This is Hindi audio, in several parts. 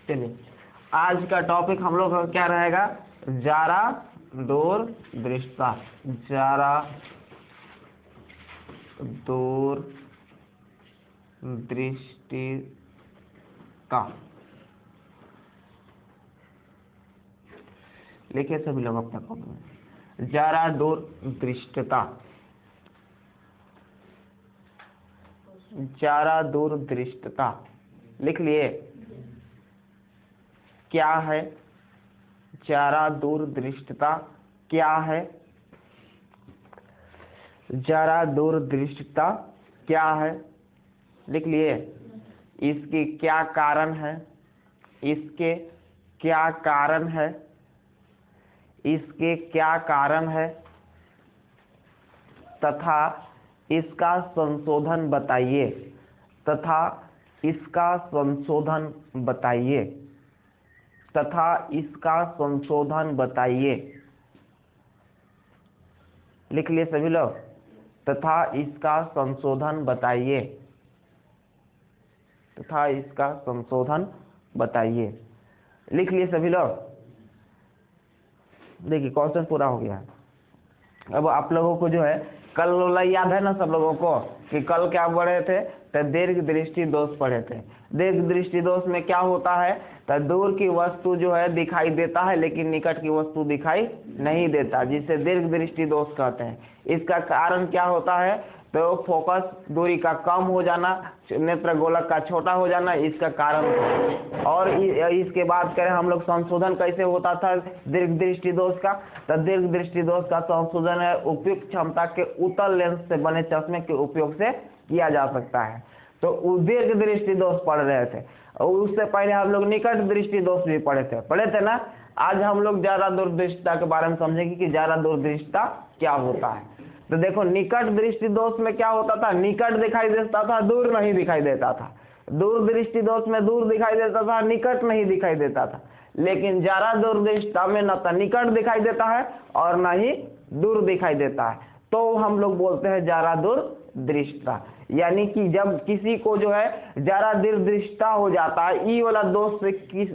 चलिए आज का टॉपिक हम लोग का क्या रहेगा, जारा दूरदृष्टता। जारा दूरदृष्टिता लिखिए सभी लोग अपना कॉपी में, जारा दूरदृष्टता। जारा दूरदृष्टता लिख लिए। क्या है जारा दूरदृष्टता? क्या है जारा दूरदृष्टता? क्या है लिख लिए। इसके क्या कारण है? इसके क्या कारण है? इसके क्या कारण है तथा इसका संशोधन बताइए। तथा इसका संशोधन बताइए। तथा इसका संशोधन बताइए लिख लिए सभी लोग। तथा इसका संशोधन बताइए। तथा इसका संशोधन बताइए लिख लिए सभी लोग। देखिए क्वेश्चन पूरा हो गया। अब आप लोगों को जो है कल वाला याद है ना सब लोगों को, कि कल क्या पढ़े थे, तो दीर्घ दृष्टि दोष पढ़े थे। दीर्घ दृष्टि दोष में क्या होता है, तो दूर की वस्तु जो है दिखाई देता है लेकिन निकट की वस्तु दिखाई नहीं देता, जिसे दीर्घ दृष्टि दोष कहते हैं। इसका कारण क्या होता है, तो फोकस दूरी का कम हो जाना, नेत्र गोलक का छोटा हो जाना, इसका कारण। और इसके बाद करें हम लोग संशोधन कैसे होता था दीर्घ दृष्टि दोष का, तो दीर्घ दृष्टि दोष का संशोधन है उपयुक्त क्षमता के उत्तल लेंस से बने चश्मे के उपयोग से किया जा सकता है। तो दीर्घ दृष्टि दोष पढ़ रहे थे, और उससे पहले हम लोग निकट दृष्टि दोष भी पढ़े थे ना। आज हम लोग जारा दूरदृष्टता के बारे में समझेंगे कि जारा दूरदृष्टता क्या होता है। तो देखो निकट दृष्टि दोष में क्या होता था, निकट दिखाई देता था, दूर नहीं दिखाई देता था। दूर दृष्टि दोष में दूर दिखाई देता था, निकट नहीं दिखाई देता था। लेकिन जारा दूरदृष्टता में न तो निकट दिखाई देता है और न ही दूर दिखाई देता है, तो हम लोग बोलते हैं जारा दूरदृष्टता। यानी कि जब किसी को जो है जारा दूरदृष्टता हो जाता है, ई वाला दोष से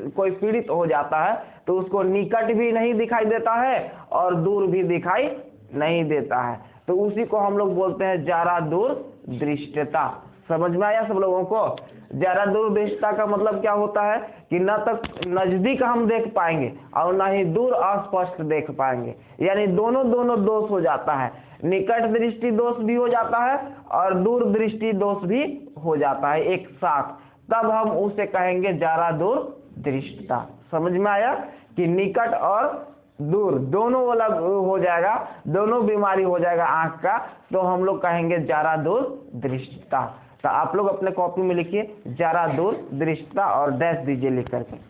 कोई पीड़ित हो जाता है, तो उसको निकट भी नहीं दिखाई देता है और दूर भी दिखाई नहीं देता है, तो उसी को हम लोग बोलते हैं जारा दूरदृष्टता। समझ में आया सब लोगों को? जारा दूरदृष्टता का मतलब क्या होता है कि न तक नजदीक हम देख पाएंगे और न ही दूर अस्पष्ट देख पाएंगे, यानी दोनों दोष हो जाता है। निकट दृष्टि दोष भी हो जाता है और दूर दृष्टि दोष भी हो जाता है एक साथ, तब हम उसे कहेंगे जारा दूरदृष्टता। समझ में आया कि निकट और दूर दोनों वाला हो जाएगा, दोनों बीमारी हो जाएगा आंख का, तो हम लोग कहेंगे जारा दूरदृष्टता। तो आप लोग अपने कॉपी में लिखिए जारा दूरदृष्टता और डैश दीजिए लिख करके।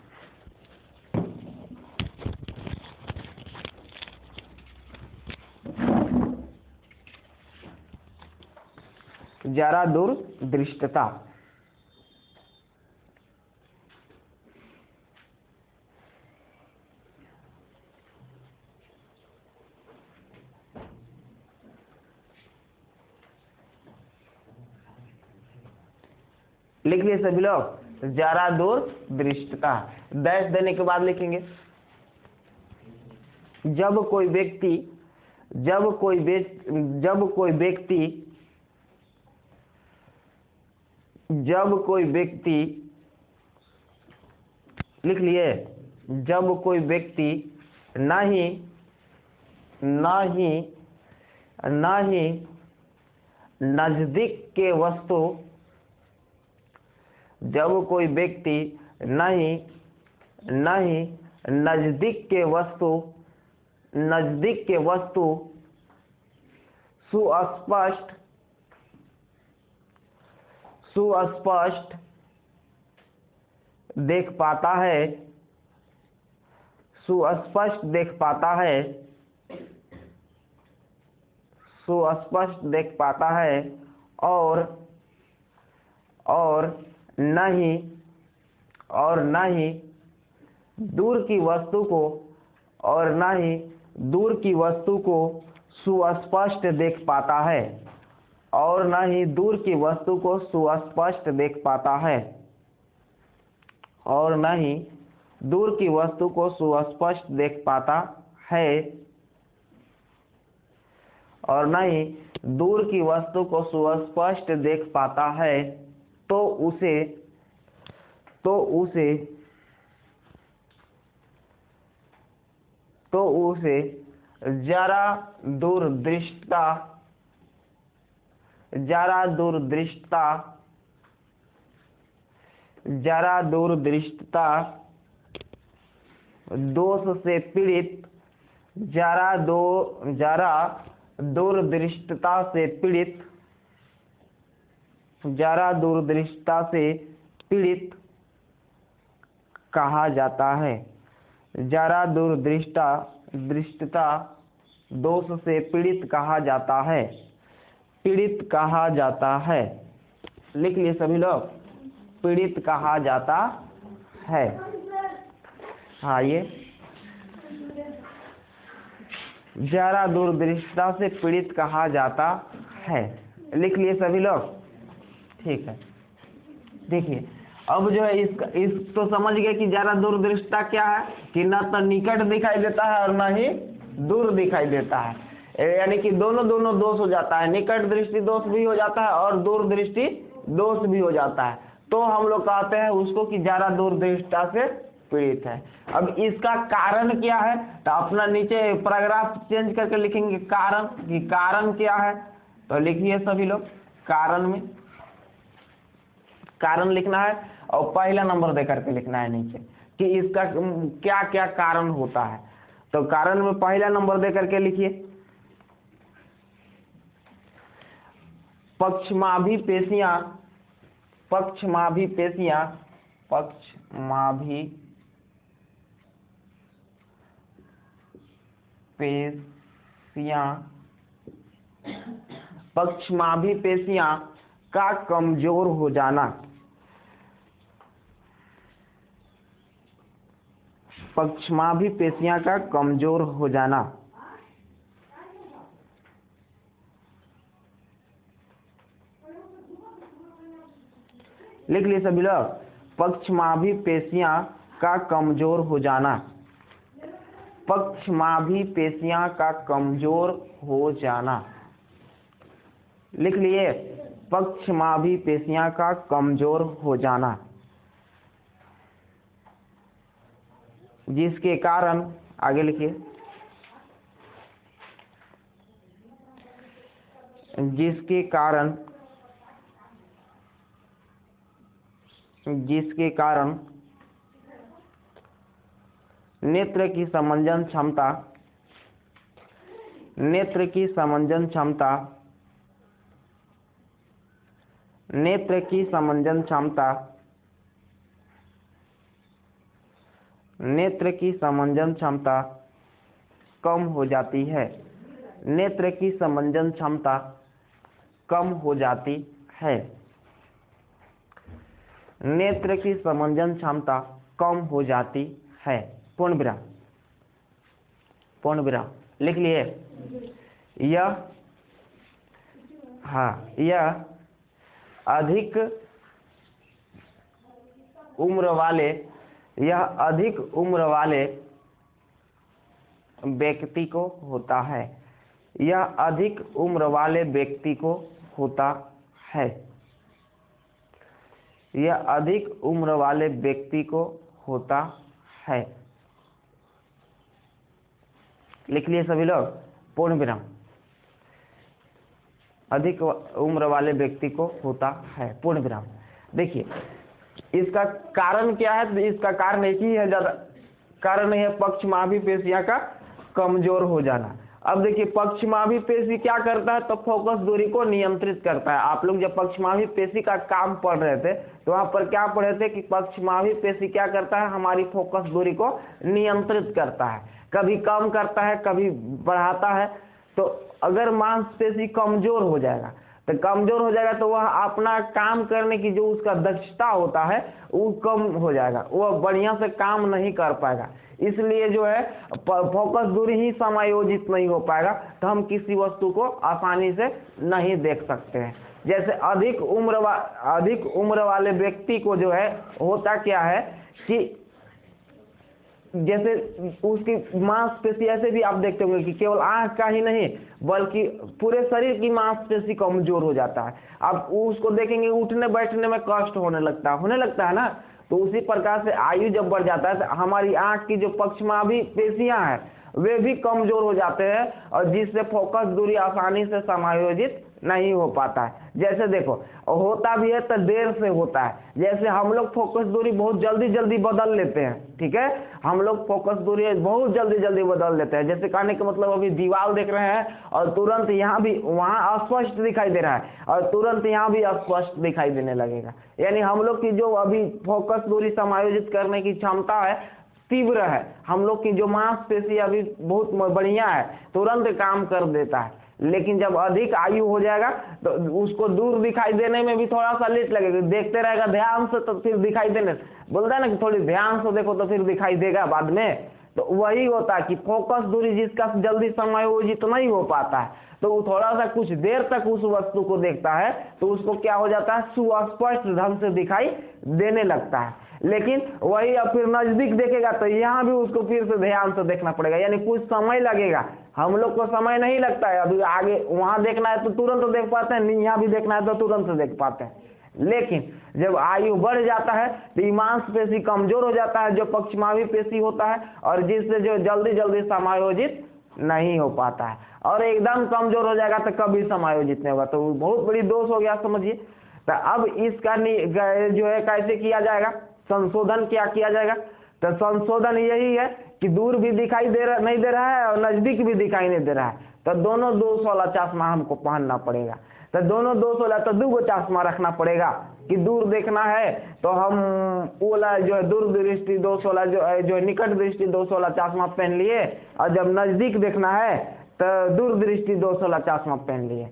जारा दूरदृष्टता। लिख लिए सभी लोग जारा दूरदृष्टता। डैश देने के बाद लिखेंगे जब कोई व्यक्ति लिख लिए, जब कोई व्यक्ति न ही नजदीक के वस्तु, जब कोई व्यक्ति न ही नजदीक के वस्तु सुस्पष्ट देख पाता है और न ही दूर की वस्तु को सुस्पष्ट देख पाता है, और न ही दूर की वस्तु को सुस्पष्ट देख पाता है, और न ही दूर की वस्तु को सुस्पष्ट देख पाता है और न ही दूर की वस्तु को सुस्पष्ट देख पाता है तो उसे जरा दूरदृष्टता दोष से पीड़ित कहा जाता है। जरा दूरदृष्टता दोष से पीड़ित कहा जाता है। लिख लिए सभी लोग, पीड़ित कहा जाता है। हाँ, ये जरा दूरदृष्टता से पीड़ित कहा जाता है, लिख लिए सभी लोग। ठीक है, देखिए अब जो है इस तो समझ गए कि जरा दूरदृष्टता क्या है कि न तो निकट दिखाई देता है और न ही दूर दिखाई देता है, यानी कि दोनों दोष हो जाता है, निकट दृष्टि दोष भी हो जाता है और दूर दृष्टि दोष भी हो जाता है। तो हम लोग कहते हैं उसको कि जरा दूरदृष्टता से पीड़ित है। अब इसका कारण क्या है, तो अपना नीचे पैराग्राफ चेंज करके लिखेंगे कारण, कि कारण क्या है। तो लिखिए सभी लोग, कारण में कारण लिखना है और पहला नंबर दे करके लिखना है नीचे कि इसका क्या क्या कारण होता है। तो कारण में पहला नंबर दे करके लिखिए, पक्षमाभी पेशियां का कमजोर हो जाना। पक्षमाभी पेशियां का कमजोर हो जाना। लिख लिए सभी लोग, पक्षमाभी पेशियां का कमजोर हो जाना। पक्षमाभी पेशियां का कमजोर हो जाना, लिख लिए, पक्षमाभी पेशियां का कमजोर हो जाना, जिसके कारण, आगे लिखिए, जिसके कारण नेत्र की समंजन क्षमता नेत्र की समंजन क्षमता कम हो जाती है। नेत्र की समंजन क्षमता कम हो जाती है। नेत्र की समंजन क्षमता कम हो जाती है। पूर्ण विराम लिख लिए। यह अधिक उम्र वाले व्यक्ति को होता है। यह अधिक उम्र वाले व्यक्ति को होता है। यह अधिक उम्र वाले व्यक्ति को होता है, लिख लिए सभी लोग। पूर्ण विराम, अधिक उम्र वाले व्यक्ति को होता है। पूर्ण विराम। देखिए इसका कारण क्या है, तो इसका कारण एक ही है, ज्यादा कारण है पक्षमाभी पेशियां का कमजोर हो जाना। अब देखिए पक्षमाभी पेशी क्या करता है, तो फोकस दूरी को नियंत्रित करता है। आप लोग जब पक्षमाभी पेशी का काम पढ़ रहे थे तो वहां पर क्या पढ़े थे कि पक्षमाभी पेशी क्या करता है, हमारी फोकस दूरी को नियंत्रित करता है, कभी कम करता है कभी बढ़ाता है। तो अगर मांसपेशी कमजोर हो जाएगा तो वह अपना काम करने की जो उसका दक्षता होता है वो कम हो जाएगा, वह बढ़िया से काम नहीं कर पाएगा। इसलिए जो है फोकस दूरी ही समायोजित नहीं हो पाएगा, तो हम किसी वस्तु को आसानी से नहीं देख सकते हैं। जैसे अधिक उम्र वाले व्यक्ति को जो है होता क्या है कि जैसे उसकी मांसपेशी ऐसे भी आप देखते होंगे कि केवल आंख का ही नहीं बल्कि पूरे शरीर की मांसपेशी कमजोर हो जाता है। आप उसको देखेंगे उठने बैठने में कष्ट होने लगता है ना। तो उसी प्रकार से आयु जब बढ़ जाता है तो हमारी आंख की जो पक्षमावी पेशियां हैं वे भी कमजोर हो जाते हैं और जिससे फोकस दूरी आसानी से समायोजित नहीं हो पाता है। जैसे देखो होता भी है तो देर से होता है। जैसे हम लोग फोकस दूरी बहुत जल्दी जल्दी बदल लेते हैं, ठीक है, हम लोग फोकस दूरी बहुत जल्दी जल्दी बदल लेते हैं। जैसे कहने का मतलब अभी दीवार देख रहे हैं और तुरंत यहाँ भी वहाँ अस्पष्ट दिखाई दे रहा है और तुरंत यहाँ भी अस्पष्ट दिखाई देने लगेगा। यानी हम लोग की जो अभी फोकस दूरी समायोजित करने की क्षमता है तीव्र है। हम लोग की जो मांसपेशी अभी बहुत बढ़िया है, तुरंत काम कर देता है। लेकिन जब अधिक आयु हो जाएगा तो उसको दूर दिखाई देने में भी थोड़ा सा लेट लगेगा। देखते रहेगा ध्यान से तो फिर दिखाई देने, बोलता है ना कि थोड़ी ध्यान से देखो तो फिर दिखाई देगा बाद में। तो वही होता है कि फोकस दूरी जिसका जल्दी समायोजित नहीं हो पाता है तो वो थोड़ा सा कुछ देर तक उस वस्तु को देखता है तो उसको क्या हो जाता है, सुस्पष्ट ढंग से दिखाई देने लगता है। लेकिन वही अब फिर नजदीक देखेगा तो यहाँ भी उसको फिर से ध्यान से देखना पड़ेगा, यानी कुछ समय लगेगा। हम लोग को समय नहीं लगता है, अभी आगे वहां देखना है तो तुरंत देख पाते हैं, यहाँ भी देखना है तो तुरंत देख पाते हैं। लेकिन जब आयु बढ़ जाता है तो मांसपेशी कमजोर हो जाता है जो पक्षमावी पेशी होता है और जिससे जो जल्दी जल्दी समायोजित नहीं हो पाता है और एकदम कमजोर हो जाएगा तो कभी समायोजित नहीं होगा। तो बहुत बड़ी दोष हो गया समझिए। तो अब इसका जो है कैसे किया जाएगा, संशोधन क्या किया जाएगा। तो संशोधन यही है कि दूर भी दिखाई नहीं दे रहा है और नजदीक भी दिखाई नहीं दे रहा है तो दोनों 200 वाला चश्मा हमको पहनना पड़ेगा। तो दोनों 200 वाला तो 2 चश्मा रखना पड़ेगा कि दूर देखना है तो हम वाला जो है दूर दृष्टि 200 वाला जो है निकट दृष्टि 200 वाला चश्मा पहन लिए और जब नजदीक देखना है तो दूर दृष्टि 200 वाला चश्मा पहन लिए।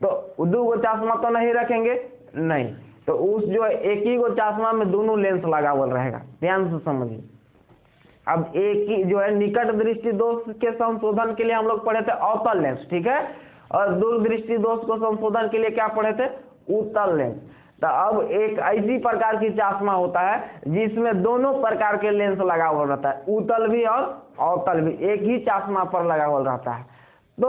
तो 2 चश्मा तो नहीं रखेंगे, नहीं, तो उस जो एक ही को चश्मा में दोनों लेंस लगा हुआ रहेगा। ध्यान से समझिए। अब एक ही जो है निकट दृष्टि दोष के संशोधन के लिए हम लोग पढ़े थे अवतल लेंस, ठीक है, और दूरदृष्टि दोष को संशोधन के लिए क्या पढ़े थे, उत्तल लेंस। तो अब एक ऐसी प्रकार की चश्मा होता है जिसमें दोनों प्रकार के लेंस लगा हुआ रहता है, उत्तल भी और अवतल भी एक ही चश्मा पर लगा हुआ रहता है। तो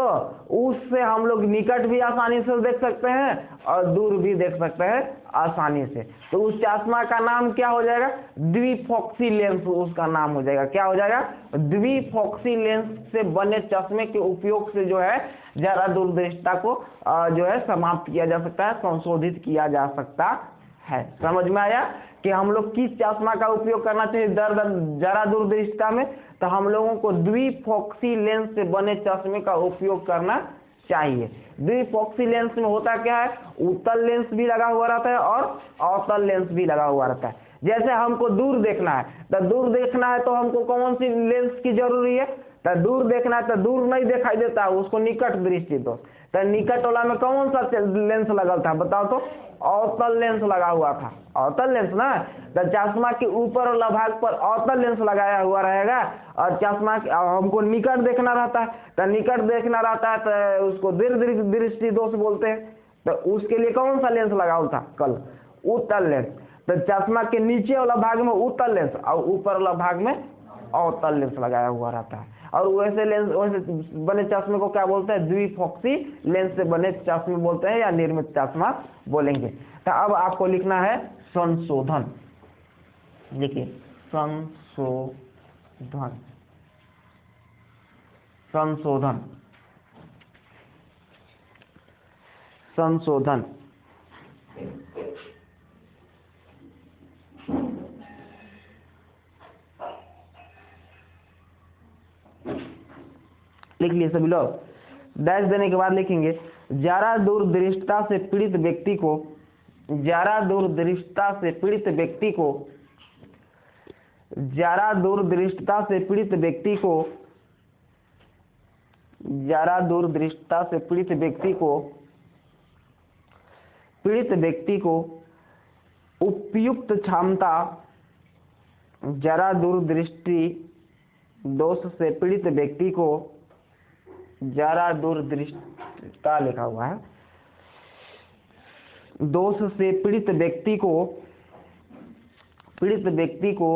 उससे हम लोग निकट भी आसानी से देख सकते हैं और दूर भी देख सकते हैं आसानी से। तो उस चश्मा का नाम क्या हो जाएगा, द्विफोक्सी लेंस उसका नाम हो जाएगा। क्या हो जाएगा, द्विफोक्सी लेंस से बने चश्मे के उपयोग से जो है जरा दूरदृष्टता को जो है समाप्त किया जा सकता है, संशोधित किया जा सकता है। समझ में आया कि हम लोग किस चश्मा का उपयोग करना चाहिए जरा दूरदृष्टता में। तो हम लोगों को द्विफोक्सी लेंस से बने चश्मे का उपयोग करना चाहिए। द्विफोक्सी लेंस में होता क्या है, उत्तल लेंस भी लगा हुआ रहता है और अवतल लेंस भी लगा हुआ रहता है। जैसे हमको दूर देखना है तो दूर देखना है तो हमको कौन सी लेंस की जरूरी है, तो दूर देखना है तो दूर नहीं दिखाई देता है, उसको निकट दृष्टि दो। तो निकट वाला में कौन सा लेंस लगा था बताओ तो, अवतल लेंस लगा हुआ था, अवतल लेंस ना। तो चश्मा के ऊपर वाला भाग पर अवतल लेंस लगाया हुआ रहेगा और चश्मा हमको निकट देखना रहता है तो निकट देखना रहता है तो उसको दीर्घ दृष्टि दोष बोलते हैं। तो उसके लिए कौन सा लेंस लगा हुआ था कल, उत्तल लेंस। तो चश्मा के नीचे वाला भाग में उत्तल लेंस और ऊपर वाला भाग में अवतल लेंस लगाया हुआ रहता है। और वैसे लेंस वैसे बने चश्मे को क्या बोलते हैं, द्विफोक्सी लेंस से बने चश्मे बोलते हैं या निर्मित चश्मा बोलेंगे। तो अब आपको लिखना है संशोधन। देखिए संशोधन, संशोधन, संशोधन। लिख लिए सभी लोग। डैश देने के बाद लिखेंगे जरा दूरदृष्टता से पीड़ित व्यक्ति को, जरा दूरदृष्टता से पीड़ित व्यक्ति को, जरा दूरदृष्टता से पीड़ित व्यक्ति को, जरा दूरदृष्टता से पीड़ित व्यक्ति को, पीड़ित व्यक्ति को उपयुक्त क्षमता, जरा दूरदृष्टि दोष से पीड़ित व्यक्ति को, जरा दूरदृष्टता लिखा हुआ है, दोष से पीड़ित व्यक्ति को, पीड़ित व्यक्ति को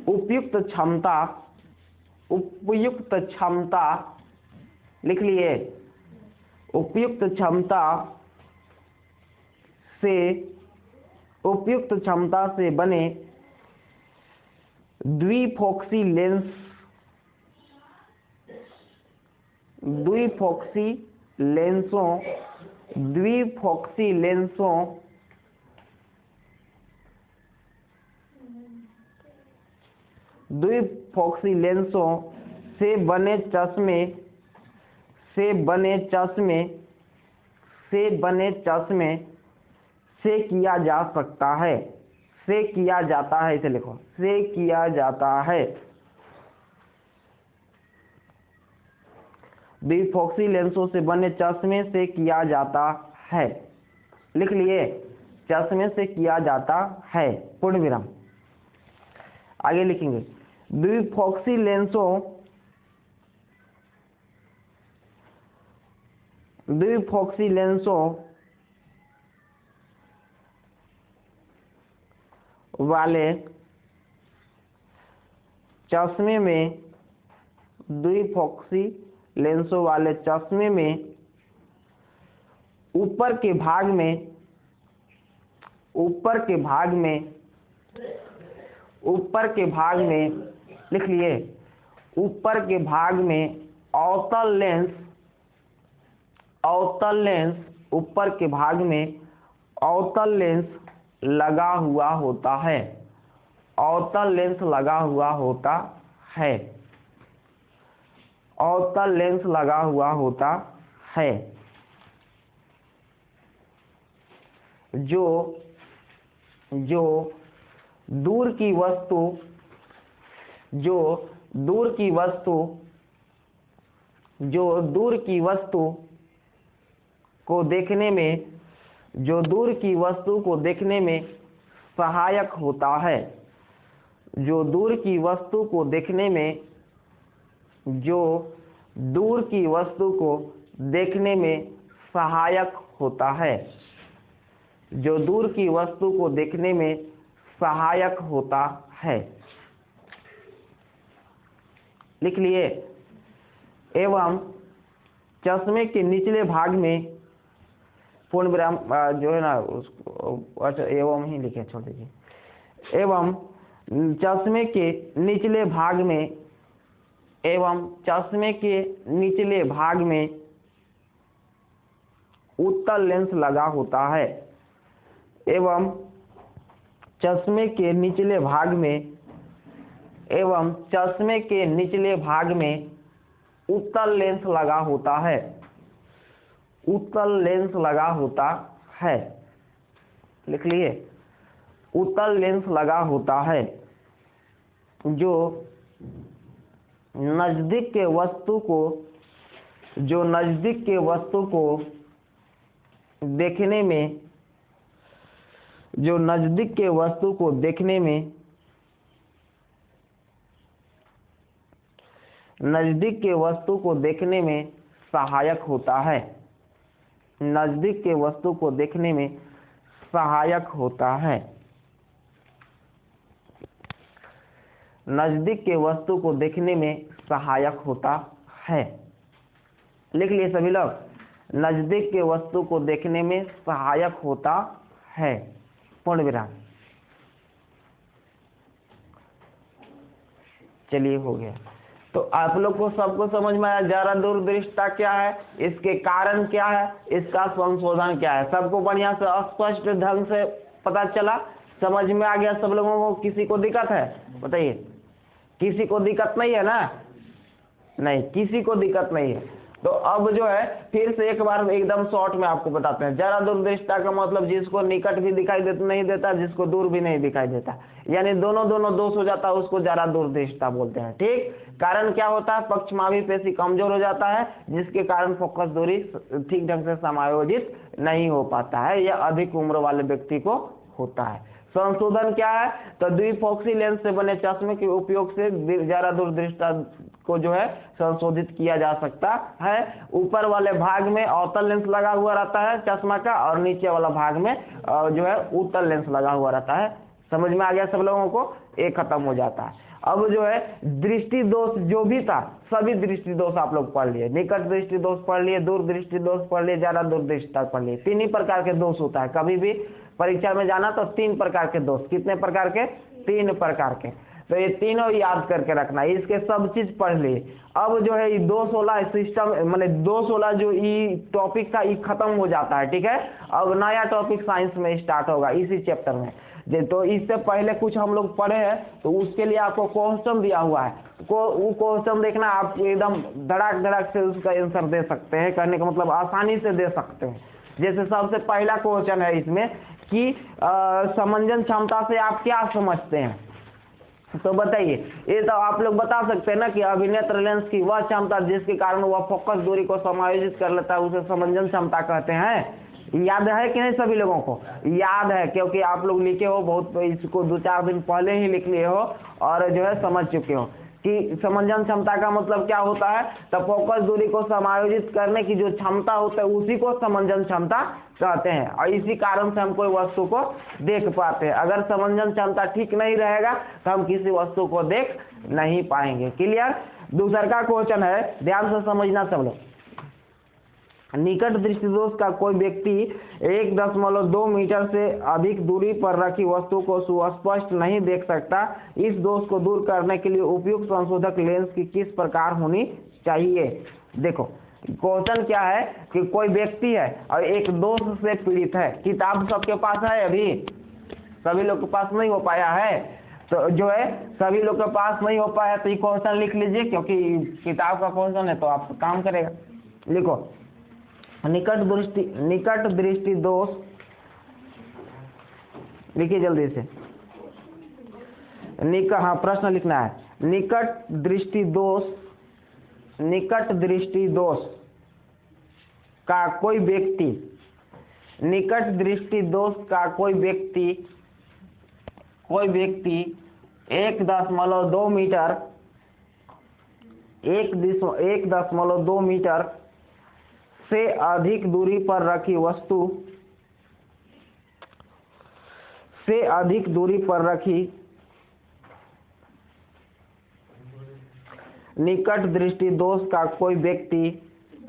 उपयुक्त क्षमता, उपयुक्त क्षमता, लिख लिए, उपयुक्त क्षमता से बने द्विफोक्सी लेंसों से बने चश्मे से किया जा सकता है, से किया जाता है, इसे लिखो, से किया जाता है। द्विफोक्सी लेंसों से बने चश्मे से किया जाता है, लिख लिए, चश्मे से किया जाता है, पूर्ण विराम। आगे लिखेंगे द्विफोक्सी लेंसों वाले चश्मे में, द्विफोक्सी लेंसों वाले चश्मे में ऊपर के भाग में लिख लिए, ऊपर के भाग में अवतल लेंस, ऊपर के भाग में अवतल लेंस लगा हुआ होता है, अवतल लेंस लगा हुआ होता है, अवतल लेंस लगा हुआ होता है, जो दूर की वस्तु को देखने में सहायक होता है, जो दूर की वस्तु को देखने में सहायक होता है, जो दूर की वस्तु को देखने में सहायक होता है, लिख लिए। एवं चश्मे के निचले भाग में, पूर्ण विराम जो है ना उसको, अच्छा एवं ही लिखे, छोड़ दीजिए। एवं चश्मे के निचले भाग में उत्तल लेंस लगा होता है, एवं चश्मे के निचले भाग में उत्तल लेंस लगा होता है, उत्तल लेंस लगा होता है, लिख लिए, उत्तल लेंस लगा होता है, जो नजदीक के वस्तु को देखने में सहायक होता है, नजदीक के वस्तु को देखने में सहायक होता है, नजदीक के वस्तु को देखने में सहायक होता है, लिख लिए सभी लोग, नजदीक के वस्तु को देखने में सहायक होता है, पूर्ण विराम। चलिए हो गया। तो आप लोग को सबको समझ में आया जरा दूरदृष्टता क्या है, इसके कारण क्या है, इसका संशोधन क्या है, सबको बढ़िया से स्पष्ट ढंग से पता चला, समझ में आ गया सब लोगों को? किसी को दिक्कत है बताइए? किसी को दिक्कत नहीं है ना? नहीं, किसी को दिक्कत नहीं है। तो अब जो है फिर से एक बार एकदम शॉर्ट में आपको बताते हैं। जरा दूरदृष्टा का मतलब जिसको निकट भी दिखाई नहीं देता, जिसको दूर भी नहीं दिखाई देता, यानी दोनों दोष हो जाता है, उसको जरा दूरदृष्टा बोलते हैं। ठीक, कारण क्या होता है? पक्षमावी पेशी कमजोर हो जाता है, जिसके कारण फोकस दूरी ठीक ढंग से समायोजित नहीं हो पाता है, यह अधिक उम्र वाले व्यक्ति को होता है। संशोधन क्या है? तो द्विफोक्सी लेंस से बने चश्मे के उपयोग से जरा दूरदृष्टा को जो है संशोधित किया जा सकता है। ऊपर वाले भाग में अवतल लेंस लगा हुआ रहता है चश्मा का, और नीचे वाला भाग में जो है उत्तल लेंस लगा हुआ रहता है। समझ में आ गया सब लोगों को? एक खत्म हो जाता है। अब जो है दृष्टि दोष जो भी था सभी दृष्टि दोष आप लोग पढ़ लिए, निकट दृष्टि दोष पढ़ लिए, दूर दृष्टि दोष पढ़ लिए, ज्यादा दूर दृष्टि पढ़ लिए। 3 ही प्रकार के दोष होता है, कभी भी परीक्षा में जाना तो 3 प्रकार के दोष। कितने प्रकार के? 3 प्रकार के। तो ये तीनों याद करके रखना, इसके सब चीज पढ़ लिए। अब जो है ये दोष वाला सिस्टम, मतलब दोष वाला जो ये टॉपिक था ये खत्म हो जाता है, ठीक है। अब नया टॉपिक साइंस में स्टार्ट होगा इसी चैप्टर में। तो इससे पहले कुछ हम लोग पढ़े हैं, तो उसके लिए आपको क्वेश्चन दिया हुआ है, वो क्वेश्चन देखना, आप एकदम धड़ाक धड़ाक से उसका आंसर दे सकते हैं। कहने का मतलब आसानी से दे सकते हैं। जैसे सबसे पहला क्वेश्चन है इसमें कि समंजन क्षमता से आप क्या समझते हैं, तो बताइए। ये तो आप लोग बता सकते हैं ना कि अभिनेत्र लेंस की वह क्षमता जिसके कारण वह फोकस दूरी को समायोजित कर लेता है उसे समंजन क्षमता कहते हैं। याद है कि नहीं? सभी लोगों को याद है, क्योंकि आप लोग लिखे हो बहुत, इसको 2-4 दिन पहले ही लिख लिए हो और जो है समझ चुके हो कि समंजन क्षमता का मतलब क्या होता है। तो फोकस दूरी को समायोजित करने की जो क्षमता होता है उसी को समंजन क्षमता कहते हैं, और इसी कारण से हम कोई वस्तु को देख पाते हैं। अगर समंजन क्षमता ठीक नहीं रहेगा तो हम किसी वस्तु को देख नहीं पाएंगे। क्लियर? दूसरा का क्वेश्चन है, ध्यान से समझना सब लोग। निकट दृष्टि दोष का कोई व्यक्ति 1.2 मीटर से अधिक दूरी पर रखी वस्तु को सुस्पष्ट नहीं देख सकता। इस दोष को दूर करने के लिए उपयुक्त संशोधक लेंस की किस प्रकार होनी चाहिए? देखो क्वेश्चन क्या है कि कोई व्यक्ति है और एक दोष से पीड़ित है। किताब सबके पास है? अभी सभी लोग के पास नहीं हो पाया है, तो जो है सभी लोग के पास नहीं हो पाया तो ये क्वेश्चन लिख लीजिए, क्योंकि किताब का क्वेश्चन है तो आप काम करेगा। लिखो, निकट दृष्टि दोष, लिखिए जल्दी से। हाँ, प्रश्न लिखना है। निकट दृष्टि दोष का कोई व्यक्ति, निकट दृष्टि दोष का कोई व्यक्ति 1.2 मीटर 1.2 मीटर से अधिक दूरी पर रखी वस्तु से अधिक दूरी पर रखी निकट दृष्टि दोष का कोई व्यक्ति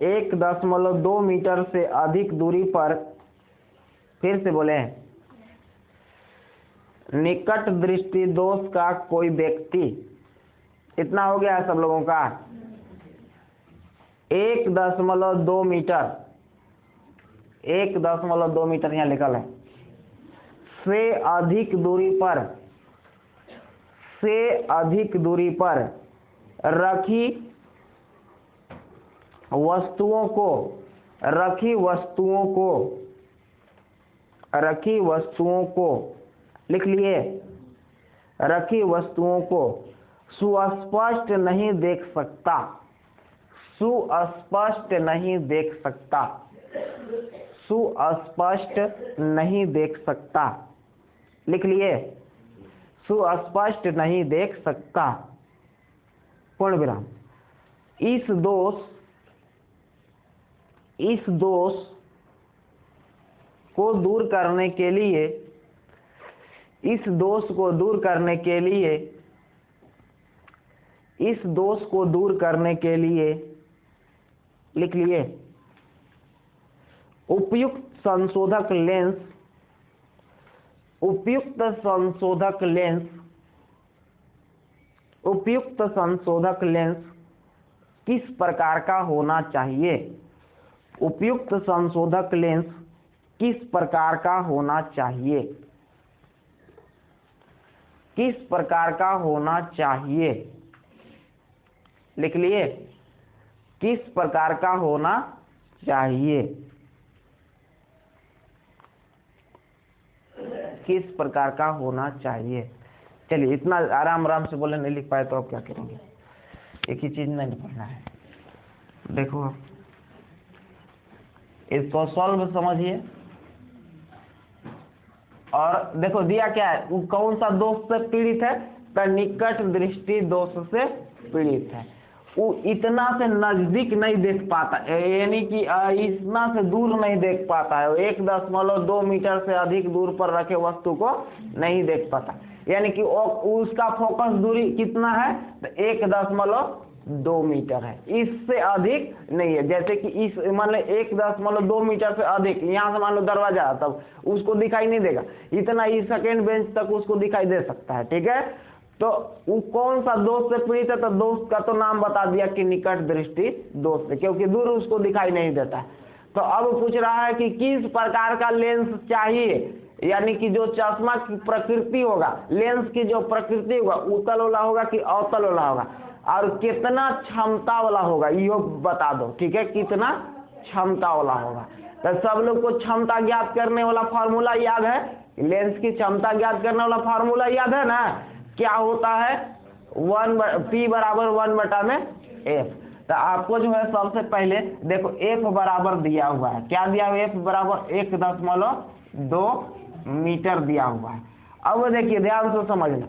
1.2 मीटर से अधिक दूरी पर, फिर से बोले, निकट दृष्टि दोष का कोई व्यक्ति, इतना हो गया है सब लोगों का। 1.2 मीटर 1.2 मीटर यहाँ लिखल है, से अधिक दूरी पर रखी वस्तुओं को लिख लिए, रखी वस्तुओं को सुस्पष्ट नहीं देख सकता, सुस्पष्ट नहीं देख सकता, लिख लिए, सुस्पष्ट नहीं देख सकता, पूर्ण विराम। इस दोष को दूर करने के लिए लिख लिए, उपयुक्त संशोधक लेंस किस प्रकार का होना चाहिए? उपयुक्त संशोधक लेंस किस प्रकार का होना चाहिए? किस प्रकार का होना चाहिए? लिख लिए, किस प्रकार का होना चाहिए? किस प्रकार का होना चाहिए? चलिए, इतना आराम आराम से बोले, नहीं लिख पाए तो आप क्या करेंगे? एक ही चीज नहीं पढ़ना है। देखो इसको सॉल्व समझिए, और देखो दिया क्या है, वो कौन सा दोष से पीड़ित है? तो निकट दृष्टि दोष से पीड़ित है। वो इतना से नजदीक नहीं देख पाता, यानी कि इतना से दूर नहीं देख पाता है। 1.2 मीटर से अधिक दूर पर रखे वस्तु को नहीं देख पाता। यानी कि उसका फोकस दूरी कितना है, तो 1.2 मीटर है, इससे अधिक नहीं है। जैसे कि इस मान लो 1.2 मीटर से अधिक, यहाँ से मान लो दरवाजा, तब उसको दिखाई नहीं देगा, इतना ही सेकेंड बेंच तक उसको दिखाई दे सकता है। ठीक है, तो वो कौन सा दोष से पीड़ित है, तो दोष का तो नाम बता दिया कि निकट दृष्टि दोष से, क्योंकि दूर उसको दिखाई नहीं देता है। तो अब पूछ रहा है कि किस प्रकार का लेंस चाहिए, यानी कि जो चश्मा की प्रकृति होगा, लेंस की जो प्रकृति होगा, उत्तल वाला होगा कि अवतल वाला होगा, और कितना क्षमता वाला होगा ये बता दो। ठीक है, कितना क्षमता वाला होगा। तो सब लोग को क्षमता ज्ञात करने वाला फार्मूला याद है, लेंस की क्षमता ज्ञात करने वाला फार्मूला याद है ना, क्या होता है, P बराबर 1/f। तो आपको जो है सबसे पहले देखो f बराबर दिया हुआ है, क्या दिया हुआ है, f बराबर 1.2 मीटर दिया हुआ है। अब देखिए ध्यान से समझना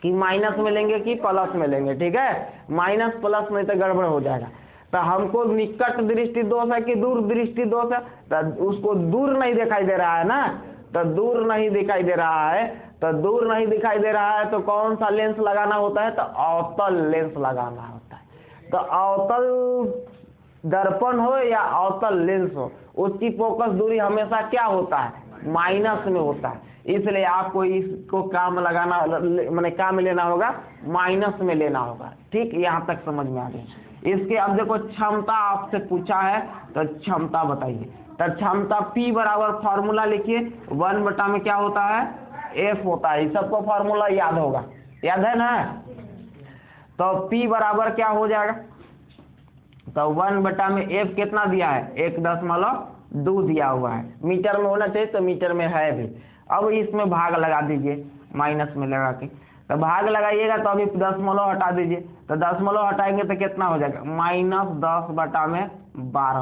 कि माइनस में लेंगे कि प्लस में लेंगे। ठीक है, माइनस प्लस में तो गड़बड़ हो जाएगा। तो हमको निकट दृष्टि दोष है कि दूर दृष्टि दोष है, तो उसको दूर नहीं दिखाई दे रहा है ना, तो दूर नहीं दिखाई दे रहा है, तो दूर नहीं दिखाई दे रहा है, तो कौन सा लेंस लगाना होता है, तो अवतल लेंस लगाना होता है। तो अवतल दर्पण हो या अवतल लेंस हो, उसकी फोकस दूरी हमेशा क्या होता है, माइनस में होता है। इसलिए आपको इसको काम लगाना माने काम में लेना होगा, माइनस में लेना होगा। ठीक, यहाँ तक समझ में आ गया। इसके अब देखो क्षमता आपसे पूछा है, तो क्षमता बताइए। तो क्षमता P बराबर फॉर्मूला लिखिए, 1 में क्या होता है, F होता है। सबको फॉर्मूला याद होगा, याद है ना। तो P बराबर क्या हो जाएगा, तो 1 में F कितना दिया है, 1.2 दिया हुआ है, मीटर में होना चाहिए, तो मीटर में है भी। अब इसमें भाग लगा दीजिए, माइनस में लगा के, तो भाग लगाइएगा तो अभी दशमलव हटा दीजिए, तो दशमलव हटाएंगे तो कितना हो जाएगा, -10/12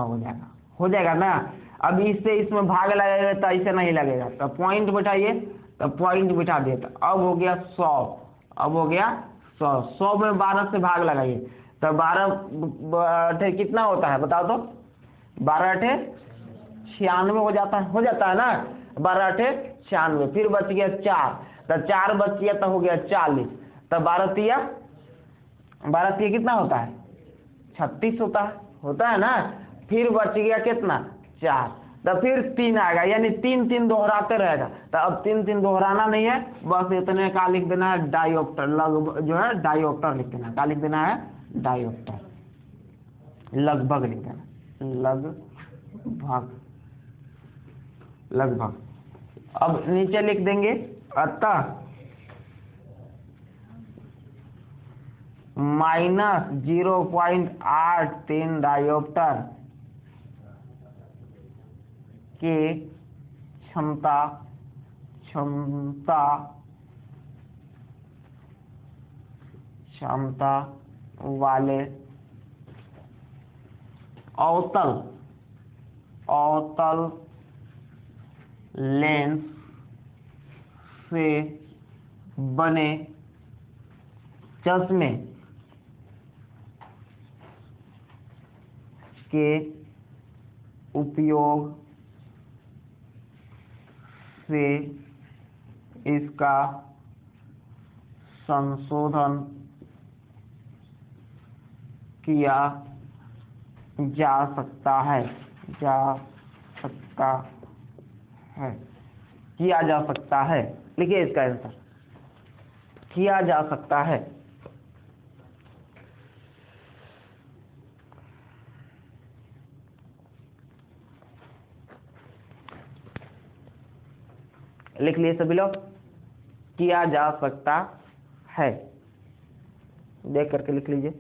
हो जाएगा ना। अब इससे इसमें भाग लगेगा तो ऐसे नहीं लगेगा, तो पॉइंट बिठाइए, तो पॉइंट बिठा दिए, तो अब हो गया 100, अब हो गया 100 में 12 से भाग लगाइए, तो 12 कितना होता है बताओ तो, 12 96 हो जाता है ना, 12 96, फिर बच गया 4, तो 4 बच गया तो हो गया 40, तो 12 तिया कितना होता है, 36 होता है ना। फिर बच गया कितना, 4, तो फिर 3 आएगा, यानी 3 दोहराते रहेगा। तो अब 3 दोहराना नहीं है, बस इतने का लिख देना है डायोप्टर, लगभग जो है डायोप्टर लिख देना, क्या लिख देना है, डायोप्टर, लगभग लिख देना, लगभग। अब नीचे लिख देंगे अतः -0.83 डायोप्टर के क्षमता वाले अवतल लेंस से बने चश्मे के उपयोग से इसका संशोधन किया जा सकता है, किया जा सकता है। लिखिए इसका आंसर, किया जा सकता है। लिख लिए सभी लोग, किया जा सकता है, देख करके लिख लीजिए।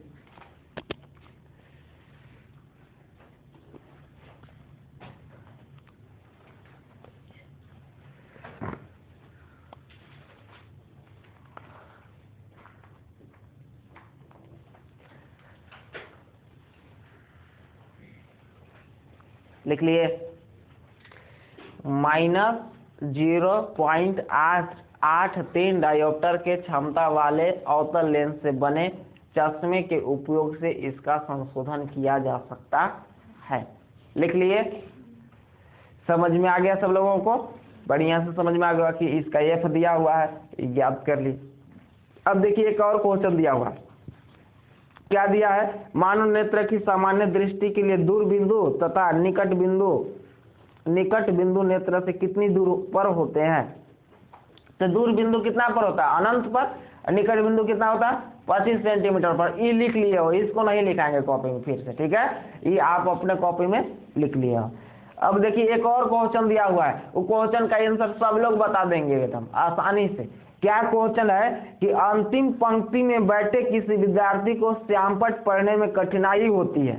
लिख लिए -0.883 डायोप्टर के क्षमता वाले अवतल लेंस से बने चश्मे के उपयोग से इसका संशोधन किया जा सकता है। लिख लिए, समझ में आ गया सब लोगों को। बढ़िया से समझ में आ गया कि इसका एफ दिया हुआ है, याद कर ली। अब देखिए एक और क्वेश्चन दिया हुआ, क्या दिया है, मानव नेत्र की सामान्य दृष्टि के लिए दूर बिंदु तथा निकट बिंदु नेत्र से कितनी दूर पर होते हैं। तो दूर बिंदु कितना पर होता है, अनंत पर, निकट बिंदु कितना होता है, 25 सेंटीमीटर पर। ये लिख लिए हो, इसको नहीं लिखाएंगे कॉपी में फिर से, ठीक है, ये आप अपने कॉपी में लिख लिए हो। अब देखिए एक और क्वेश्चन दिया हुआ है, वो क्वेश्चन का आंसर सब लोग बता देंगे एकदम आसानी से। क्या क्वेश्चन है कि अंतिम पंक्ति में बैठे किसी विद्यार्थी को श्यामपट्ट पढ़ने में कठिनाई होती है।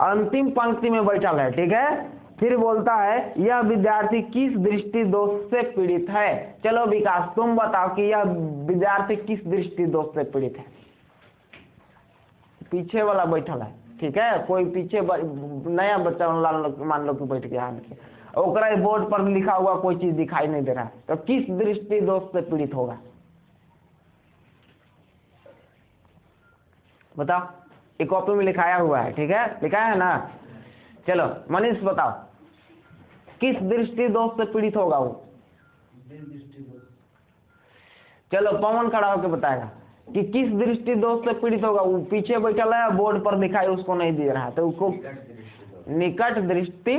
अंतिम पंक्ति में बैठा है, ठीक है, फिर बोलता है यह विद्यार्थी किस दृष्टि दोष से पीड़ित है। चलो विकास तुम बताओ कि यह विद्यार्थी किस दृष्टि दोष से पीड़ित है। पीछे वाला बैठा है, ठीक है, कोई पीछे नया बच्चा मान लो कि बैठ गया, ओकरा बोर्ड पर लिखा हुआ कोई चीज दिखाई नहीं दे रहा है, तो किस दृष्टि दोष से पीड़ित होगा बताओ। एक कॉपी में लिखाया हुआ है, ठीक है, लिखा है ना। चलो मनीष बताओ किस दृष्टि दोष से पीड़ित होगा वो। चलो पवन खड़ा होकर बताएगा कि किस दृष्टि दोष से पीड़ित होगा। वो पीछे बैठा है, बोर्ड पर दिखाई उसको नहीं दे रहा है, तो उसको निकट दृष्टि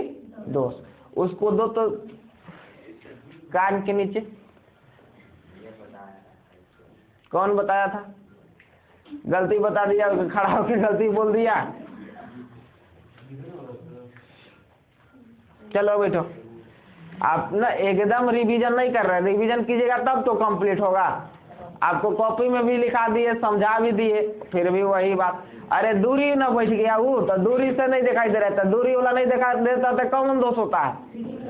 दोष, उसको दो तो कान के नीचे। कौन बताया था, गलती बता दिया, खड़ा होकर गलती बोल दिया। चलो बैठो, आप ना एकदम रिवीजन नहीं कर रहे, रिवीजन कीजिएगा तब तो कंप्लीट होगा। आपको कॉपी में भी लिखा दिए, समझा भी दिए, फिर भी वही बात। अरे दूरी ना बैठ गया वो, तो दूरी से नहीं दिखाई दे रहा था, दूरी वाला नहीं दिखाई देता तो कौन दोष होता है,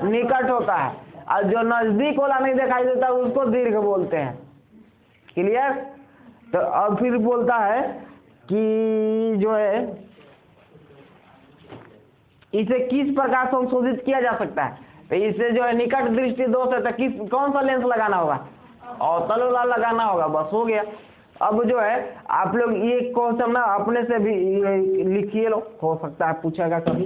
निकट होता है। और जो नजदीक वाला नहीं दिखाई देता उसको दीर्घ बोलते हैं। क्लियर। तो अब फिर बोलता है कि जो है इसे किस प्रकार संशोधित किया जा सकता है। तो इसे जो है निकट दृष्टि दोष है, तो कौन सा लेंस लगाना होगा, अवतल वाला लगाना होगा, बस हो गया। अब जो है आप लोग ये क्वेश्चन ना अपने से भी लिखिए लो, हो सकता है पूछेगा कभी।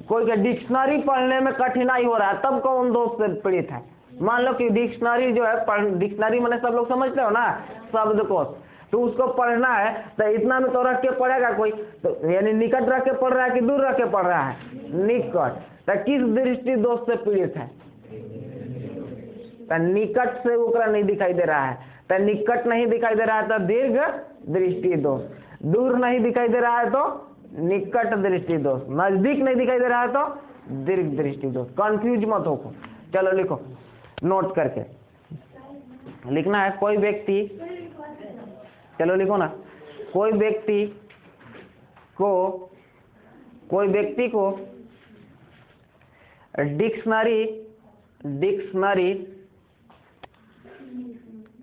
कोई के डिक्शनरी पढ़ने में कठिनाई हो रहा है, तब कौन दोष से पीड़ित है। मान लो कि डिक्शनरी जो है, डिक्शनरी मैंने सब लोग समझते हो ना, शब्दकोश, तो उसको पढ़ना है, तो इतना में तो रख के पढ़ेगा कोई, तो यानी निकट रख के पढ़ रहा है कि दूर रख के पढ़ रहा है, निकट। तो किस दृष्टि दोष से पीड़ित है, तो निकट से ओकरा नहीं दिखाई दे रहा है, तो निकट नहीं दिखाई दे रहा है तो दीर्घ दृष्टि दोष, दूर नहीं दिखाई दे रहा है तो निकट दृष्टि दोष, नजदीक नहीं दिखाई दे रहा है तो दीर्घ दृष्टि दोष। कंफ्यूज मत हो। चलो लिखो, नोट करके लिखना है। कोई व्यक्ति, चलो लिखो ना, कोई व्यक्ति को डिक्शनरी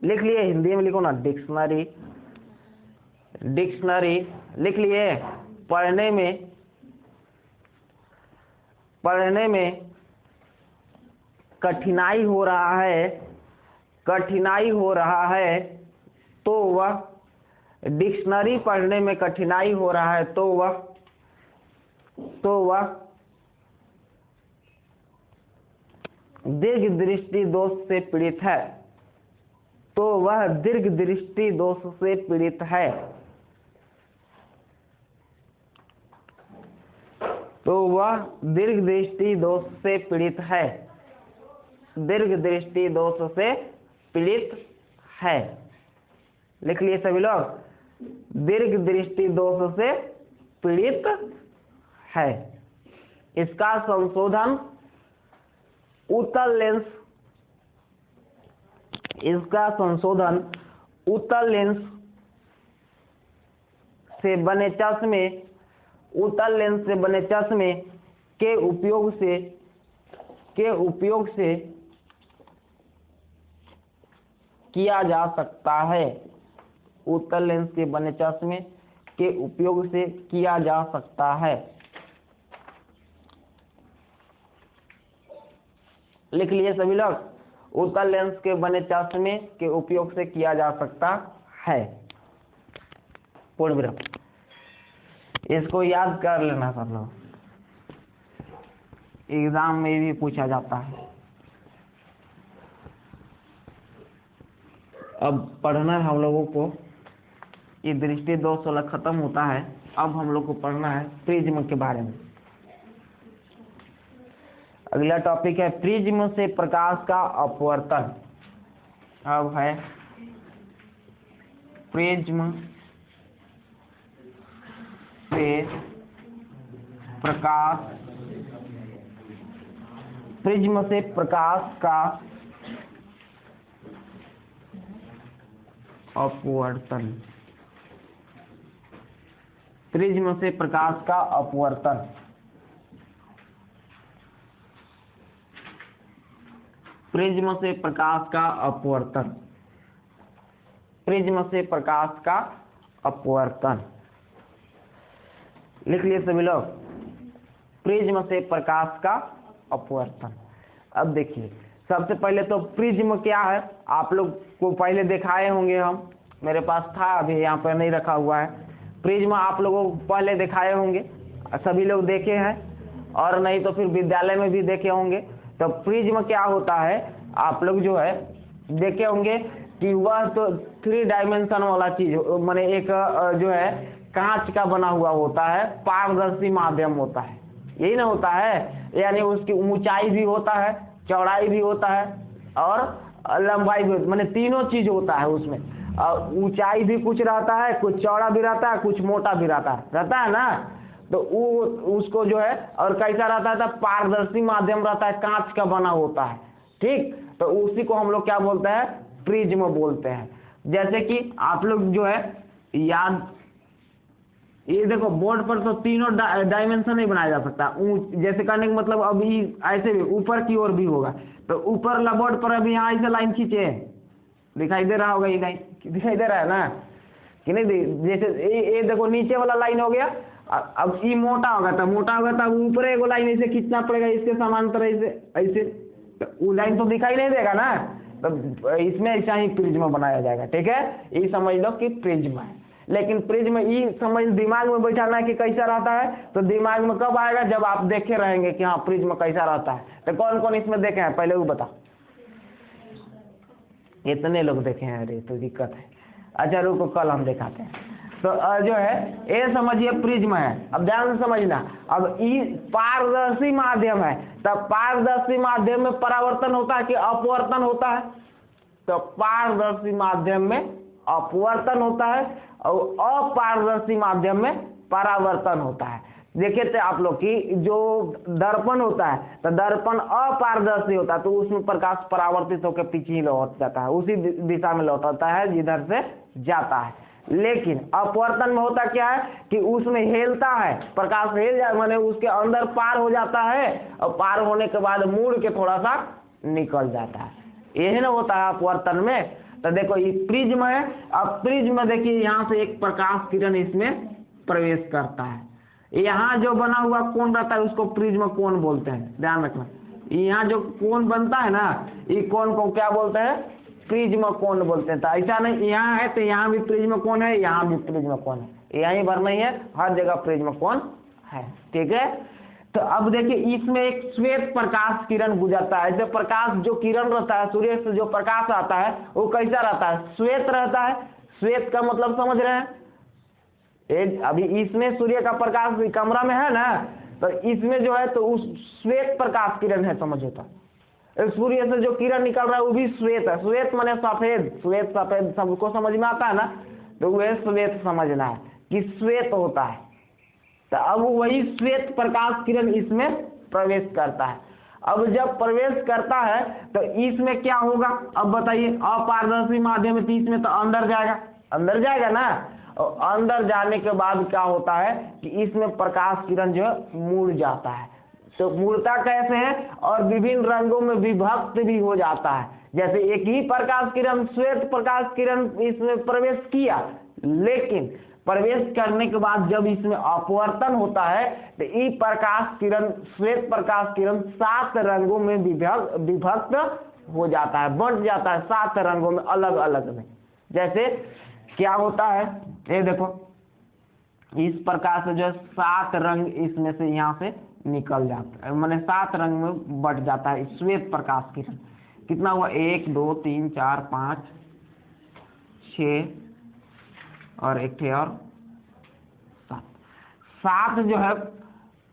लिख लिए, हिंदी में लिखो ना, डिक्शनरी लिख लिए। पढ़ने में कठिनाई हो रहा है, तो वह डिक्शनरी पढ़ने में कठिनाई हो रहा है तो वह दीर्घ दृष्टि दोष से पीड़ित है, तो वह दीर्घ दृष्टि दोष से पीड़ित है, तो वह दीर्घ दृष्टि दोष से पीड़ित है, दीर्घ दृष्टि दोष से पीड़ित है। लिख लिए सभी लोग, दीर्घ दृष्टि दोष से पीड़ित है। इसका संशोधन उत्तल लेंस से बने चश्मे के उपयोग से किया जा सकता है। उत्तल लेंस के बने चश्मे के उपयोग से किया जा सकता है। लिख लिए सभी लोग, उत्तल लेंस के बने चश्मे के उपयोग से किया जा सकता है। पूर्ण विराम। इसको याद कर लेना सब लोग, एग्जाम में भी पूछा जाता है। अब पढ़ना है हम लोगों को, ये दृष्टि दोष वाला खत्म होता है। अब हम लोग को पढ़ना है प्रिज्म के बारे में। अगला टॉपिक है प्रिज्म से प्रकाश का अपवर्तन। अब है प्रिज्म से प्रकाश, प्रिज्म से प्रकाश का अपवर्तन, प्रिज्म से प्रकाश का अपवर्तन। प्रिज्म से प्रकाश का अपवर्तन, प्रिज्म से प्रकाश का अपवर्तन लिख लिए सभी लोग। प्रिज्म से प्रकाश का अपवर्तन। अब देखिए, सबसे पहले तो प्रिज्म क्या है आप लोग को पहले दिखाए होंगे हम, मेरे पास था अभी यहाँ पर नहीं रखा हुआ है। प्रिज्म आप लोगों को पहले दिखाए होंगे, सभी लोग देखे हैं, और नहीं तो फिर विद्यालय में भी देखे होंगे। तो प्रिज्म क्या होता है आप लोग जो है देखे होंगे कि वह तो 3 डायमेंशन वाला चीज, माने एक जो है कांच का बना हुआ होता है, पारदर्शी माध्यम होता है, यही ना होता है। यानी उसकी ऊंचाई भी होता है, चौड़ाई भी होता है और लंबाई भी, माने तीनों चीज होता है उसमें। और ऊंचाई भी कुछ रहता है, कुछ चौड़ा भी रहता है, कुछ मोटा भी रहता है ना। तो वो उसको जो है और कैसा रहता है, पारदर्शी माध्यम रहता है, कांच का बना होता है, ठीक। तो उसी को हम लोग क्या बोलते हैं, प्रिज्म बोलते हैं। जैसे कि आप लोग जो है याद, ये देखो बोर्ड पर तो तीनों डायमेंशन नहीं बनाया जा सकता। जैसे कहने का मतलब अभी ऐसे भी ऊपर की ओर भी होगा, तो ऊपर वाला बोर्ड पर अभी यहाँ ऐसे लाइन खींचे, दिखाई दे रहा होगा, ये लाइन दिखाई दे रहा है ना कि नहीं। जैसे ये देखो नीचे वाला लाइन हो गया, अब ये मोटा होगा तो ऊपर एक लाइन ऐसे खींचना पड़ेगा, इसके समांतर ऐसे तो वो लाइन तो दिखाई नहीं देगा ना। तो इसमें ऐसा ही प्रिज्म बनाया जाएगा, ठीक है। ये समझ लो कि प्रिज्म है। लेकिन प्रिज्म ये समझ दिमाग में बैठाना है कि कैसा रहता है, तो दिमाग में कब आएगा, जब आप देखे रहेंगे कि हाँ प्रिज्म कैसा रहता है। तो कौन कौन इसमें देखे हैं पहले वो बता। इतने लोग देखे हैं, अरे तो दिक्कत है। अच्छा रुको, कल हम दिखाते हैं। तो जो है ये समझिए प्रिज्म है। अब ध्यान से समझना। अब ये पारदर्शी माध्यम है, तब पारदर्शी माध्यम में परावर्तन होता है कि अपवर्तन होता है। तो पारदर्शी माध्यम में अपवर्तन होता है और अपारदर्शी माध्यम में परावर्तन होता है। देखे थे आप लोग कि जो दर्पण होता है, तो दर्पण अपारदर्शी होता है, तो उसमें प्रकाश परावर्तित होकर पीछे ही लौट जाता है, उसी दिशा में लौटता है जिधर से जाता है। लेकिन अपवर्तन में होता क्या है कि उसमें हेलता है, प्रकाश हेल जाए, माने उसके अंदर पार हो जाता है और पार होने के बाद मुड़ के थोड़ा सा निकल जाता है, यही ना होता है अपवर्तन में। तो देखो ये प्रिज्म है। अब प्रिज्म देखिए यहाँ से एक प्रकाश किरण इसमें प्रवेश करता है, यहाँ जो बना हुआ कोण रहता है उसको प्रिज्म कोण बोलते हैं, ध्यान रखना। यहाँ जो कोण बनता है ना, ये कोण को क्या बोलते हैं, प्रिज्म कोण बोलते हैं। तो ऐसा नहीं यहाँ है तो यहाँ भी प्रिज्म कोण है, यहाँ भी प्रिज्म कोण है, यहीं भर नहीं है, हर जगह प्रिज्म कोण है, ठीक है। तो अब देखिए इसमें एक श्वेत प्रकाश किरण गुजरता है। जो प्रकाश जो किरण रहता है, सूर्य से जो प्रकाश आता है वो कैसा रहता है, श्वेत रहता है। श्वेत का मतलब समझ रहे हैं, अभी इसमें सूर्य का प्रकाश कमरा में है ना, तो इसमें जो है तो उस श्वेत प्रकाश किरण है, समझो। तो सूर्य से जो किरण निकल रहा है वो भी श्वेत है। श्वेत माने सफेद, श्वेत सफेद सबको समझ में आता है ना, तो वह श्वेत समझना है कि श्वेत होता है। तो अब वही श्वेत प्रकाश किरण इसमें प्रवेश करता है। अब जब प्रवेश करता है तो इसमें क्या होगा, अब बताइए। अपारदर्शी माध्यम में, इसमें तो अंदर जाएगा ना, और अंदर जाने के बाद क्या होता है कि इसमें प्रकाश किरण जो है मुड़ जाता है। तो मुड़ता कैसे है, और विभिन्न रंगों में विभक्त भी हो जाता है। जैसे एक ही प्रकाश किरण, श्वेत प्रकाश किरण इसमें प्रवेश किया, लेकिन प्रवेश करने के बाद जब इसमें अपवर्तन होता है तो ये प्रकाश किरण, श्वेत प्रकाश किरण 7 रंगों में विभक्त हो जाता है, बंट जाता है 7 रंगों में, अलग अलग में। जैसे क्या होता है, ये देखो इस प्रकार से जो 7 रंग इसमें से यहाँ से निकल जाता है, माने 7 रंग में बट जाता है श्वेत प्रकाश किरण। कितना हुआ, 1 2 3 4 5 6 और एक थे और 7। 7 जो है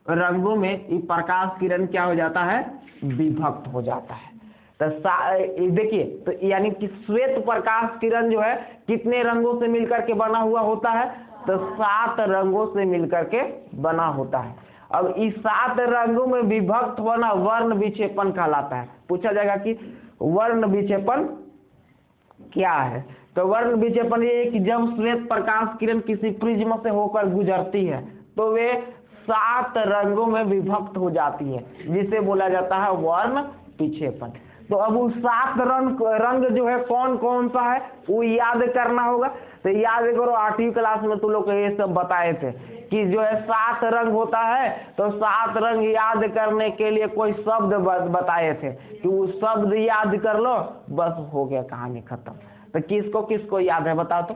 रंगों में ये प्रकाश किरण क्या हो जाता है, विभक्त हो जाता है। तो देखिए, तो यानी कि श्वेत प्रकाश किरण जो है कितने रंगों से मिलकर के बना हुआ होता है, तो 7 रंगों से मिलकर के बना होता है। अब इस 7 रंगों में विभक्त होना वर्ण विक्षेपण कहलाता है। पूछा जाएगा कि वर्ण विक्षेपण क्या है, तो वर्ण विक्षेपण ये है कि जब श्वेत प्रकाश किरण किसी प्रिज्म से होकर गुजरती है तो वे 7 रंगों में विभक्त हो जाती है, जिसे बोला जाता है वर्ण विक्षेपण। तो अब उस 7 रंग जो है कौन कौन सा है वो याद करना होगा। तो याद करो 8वीं क्लास में तुम लोग को ये सब बताए थे कि जो है 7 रंग होता है, तो 7 रंग याद करने के लिए कोई शब्द बताए थे कि वो शब्द याद कर लो, बस हो गया, कहानी खत्म। तो किसको किसको याद है बताओ तो।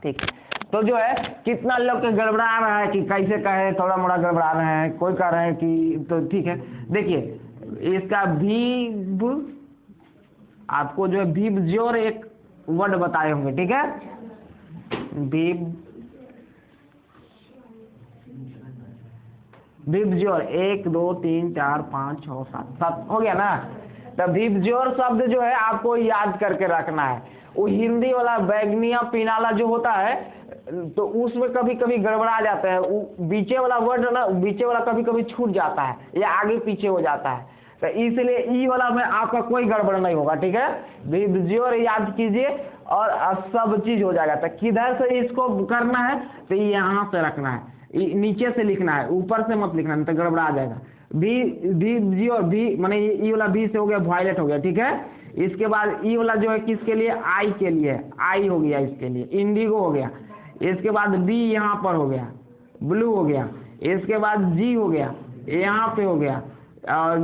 ठीक, तो जो है कितना लोग के गड़बड़ा रहा है कि कैसे कहे, थोड़ा मोड़ा गड़बड़ा रहे हैं, कोई कह रहे हैं कि, तो ठीक है। देखिए इसका भीब, आपको जो है भीब जोर एक वर्ड बताए होंगे, ठीक है। भीब जोर 1 2 3 4 5 6 7 हो गया ना। तो भीब जोर शब्द जो है आपको याद करके रखना है। वो हिंदी वाला बैगनिया पिनाला जो होता है तो उसमें कभी कभी गड़बड़ा जाता है, बीचे वाला वर्ड ना, बीचे वाला कभी कभी छूट जाता है या आगे पीछे हो जाता है, तो इसलिए ई वाला में आपका कोई गड़बड़ नहीं होगा, ठीक है। जोर याद कीजिए और सब चीज हो जाएगा। तो किधर से इसको करना है, तो यहाँ से रखना है, नीचे से लिखना है, ऊपर से मत लिखना, नहीं तो गड़बड़ा आ जाएगा। भी माने ई वाला भी से हो गया, वायलेट हो गया, ठीक है। इसके बाद ई वाला जो है किसके लिए, आई के लिए, आई हो गया इसके लिए, इंडिगो हो गया। इसके बाद बी यहाँ पर हो गया, ब्लू हो गया। इसके बाद जी हो गया, यहाँ पे हो गया, और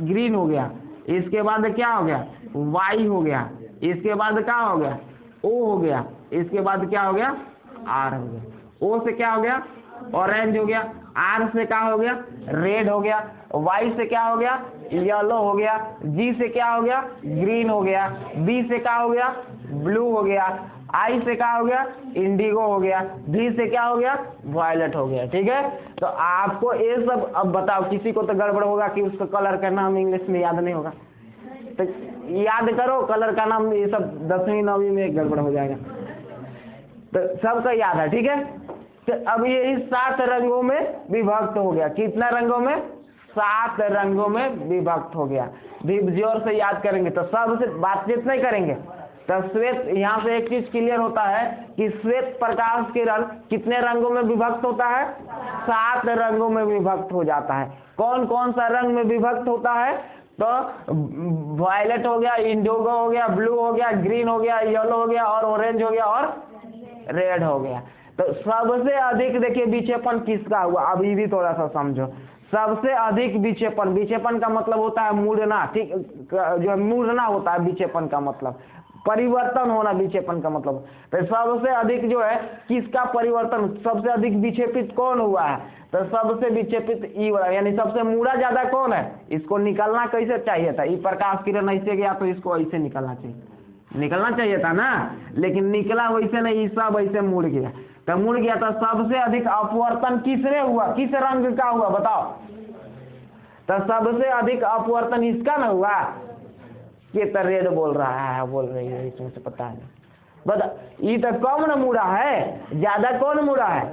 ग्रीन हो गया। इसके बाद क्या हो गया, वाई हो गया। इसके बाद क्या हो गया, ओ हो गया। इसके बाद क्या हो गया, आर हो गया। ओ से क्या हो गया, ऑरेंज हो गया। आर से क्या हो गया, रेड हो गया। वाई से क्या हो गया, येलो हो गया। जी से क्या हो गया, ग्रीन हो गया। बी से क्या हो गया, ब्लू हो गया। आई से क्या हो गया, इंडिगो हो गया। भी से क्या हो गया, वायलेट हो गया, ठीक है। तो आपको ये सब, अब बताओ किसी को तो गड़बड़ होगा कि उसका कलर का नाम इंग्लिश में याद नहीं होगा, तो याद करो कलर का नाम, ये सब 10वीं 9वीं में गड़बड़ हो जाएगा। तो सबका याद है, ठीक है। तो अब ये 7 रंगों में विभक्त हो गया। कितना रंगों में, 7 रंगों में विभक्त हो गया। जोर से याद करेंगे तो सबसे बातचीत नहीं करेंगे। तो श्वेत, यहाँ से एक चीज क्लियर होता है कि श्वेत प्रकाश किरण कितने रंगों में विभक्त होता है, 7 रंगों में विभक्त हो जाता है। कौन कौन सा रंग में विभक्त होता है, तो वायलेट हो गया, इंडिगो हो गया, ब्लू हो गया, ग्रीन हो गया, येलो हो गया, और ऑरेंज हो गया, और रेड हो गया। तो सबसे अधिक देखिए विक्षेपण किसका हुआ, अभी भी थोड़ा सा समझो। सबसे अधिक विक्षेपण का मतलब होता है मुड़ना, ठीक, जो मुड़ना होता है विक्षेपण का मतलब, परिवर्तन होना विक्षेपण का मतलब। तो सबसे अधिक जो है किसका परिवर्तन, सबसे अधिक विक्षेपित कौन हुआ है, तो सबसे विक्षेपित ई वाला, यानी सबसे मुड़ा ज्यादा कौन है। इसको निकलना कैसे चाहिए था, ई प्रकाश किरण ऐसे गया तो इसको ऐसे निकलना चाहिए था ना, लेकिन निकला वैसे नहीं, सब ऐसे मुड़ गया। तो मुड़ गया तो सबसे अधिक अपवर्तन किसने हुआ, किस रंग का हुआ बताओ। तो सबसे अधिक अपवर्तन इसका ना हुआ, ये तो रेड बोल रहा है, बोल रही है, इसमें से पता नहीं, बता। ये तो कम न मुड़ा है, ज्यादा कौन मुड़ा है,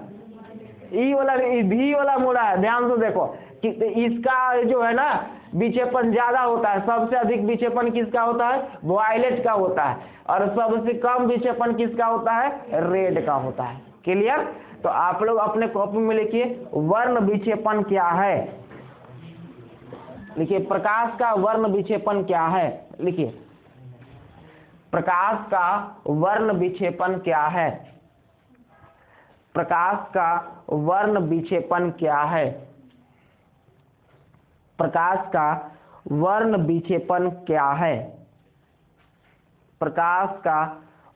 ई वाला, भी वाला मुड़ा है। ध्यान से देखो कि इसका जो है ना विक्षेपण ज्यादा होता है। सबसे अधिक विक्षेपण किसका होता है, वायलेट का होता है, और सबसे कम विक्षेपण किसका होता है, रेड का होता है। क्लियर। तो आप लोग अपने कॉपी में लिखिए वर्ण विक्षेपण क्या है, लिखिए प्रकाश का वर्ण विक्षेपण क्या है, लिखिए प्रकाश का वर्ण विक्षेपण क्या है, प्रकाश का वर्ण विक्षेपण क्या है, प्रकाश का वर्ण विक्षेपण क्या है, प्रकाश का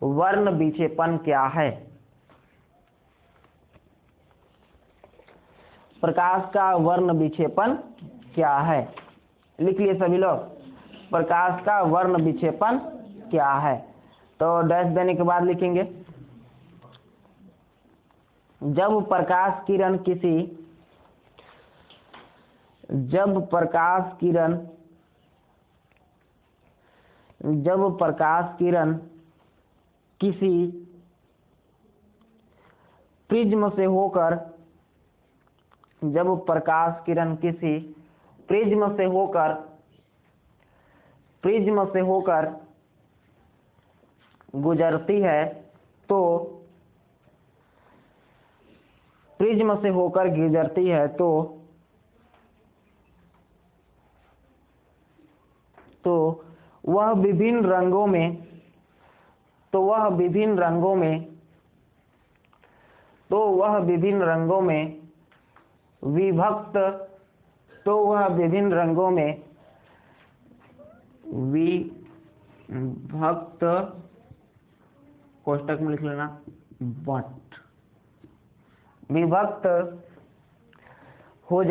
वर्ण विक्षेपण क्या है, प्रकाश का वर्ण विक्षेपण क्या है, लिख लिए सभी लोग। प्रकाश का वर्ण विक्षेपण क्या है। तो डैश देने के बाद लिखेंगे जब प्रकाश किरण किसी प्रिज्म से होकर गुजरती है तो वह विभिन्न रंगों में विभक्त कोष्टक में लिख लेना विभक्त हो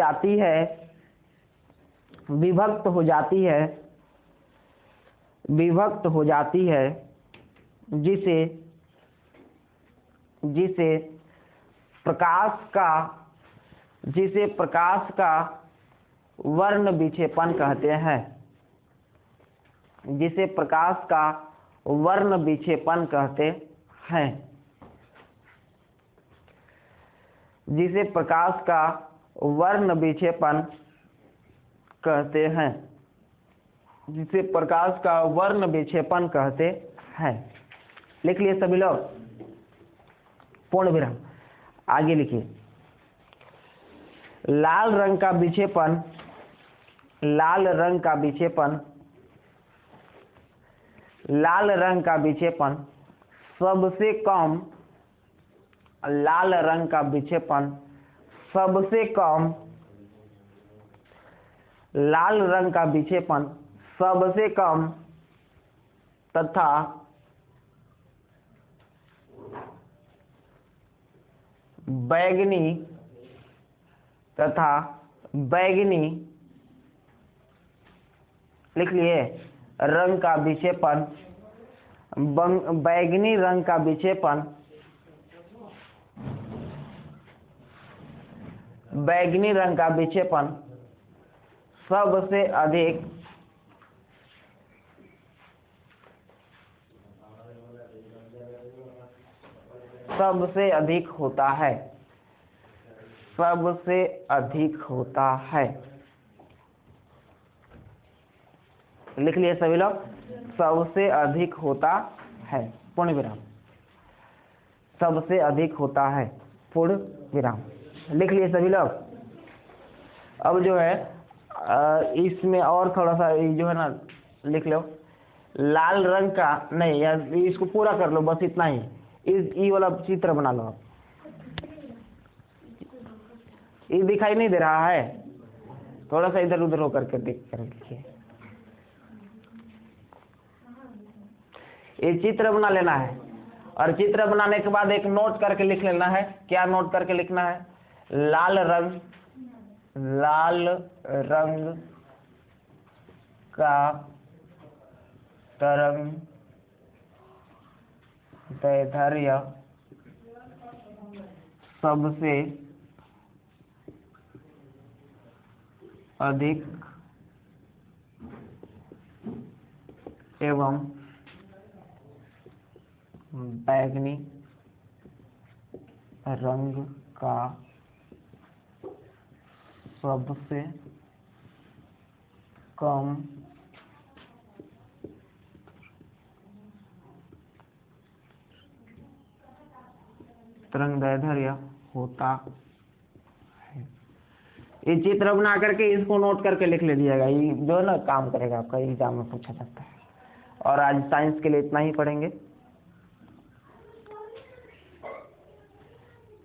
जाती है जिसे प्रकाश का वर्ण विक्षेपण कहते हैं। जिसे प्रकाश का वर्ण विक्षेपण कहते हैं। जिसे प्रकाश का वर्ण विक्षेपण कहते हैं। जिसे प्रकाश का वर्ण विक्षेपण कहते हैं। लिख लिए सभी लोग। पूर्ण विराम। आगे लिखिए लाल रंग का विक्षेपण सबसे कम तथा बैगनी लिख लिए रंग का विक्षेपण बैगनी रंग का विक्षेपण सबसे अधिक होता है। लिख लिए सभी लोग। सबसे अधिक होता है पूर्ण विराम। सबसे अधिक होता है पूर्ण विराम। लिख लिए सभी लोग। अब जो है इसमें और थोड़ा सा जो है ना लिख लो लाल रंग का नहीं यार इसको पूरा कर लो बस इतना ही। ये वाला चित्र बना लो आप। ये दिखाई नहीं दे रहा है थोड़ा सा इधर उधर होकर के देख कर लिखिए। ये चित्र बना लेना है और चित्र बनाने के बाद एक नोट करके लिख लेना है। क्या नोट करके लिखना है लाल रंग का तरंग दैर्ध्य सबसे अधिक एवं बैगनी रंग का सबसे कम तरंगदैर्ध्य होता है। ये चित्र बना करके इसको नोट करके लिख लीजिएगा। ये जो है ना काम करेगा आपका एग्जाम में पूछा जाता है। और आज साइंस के लिए इतना ही पढ़ेंगे।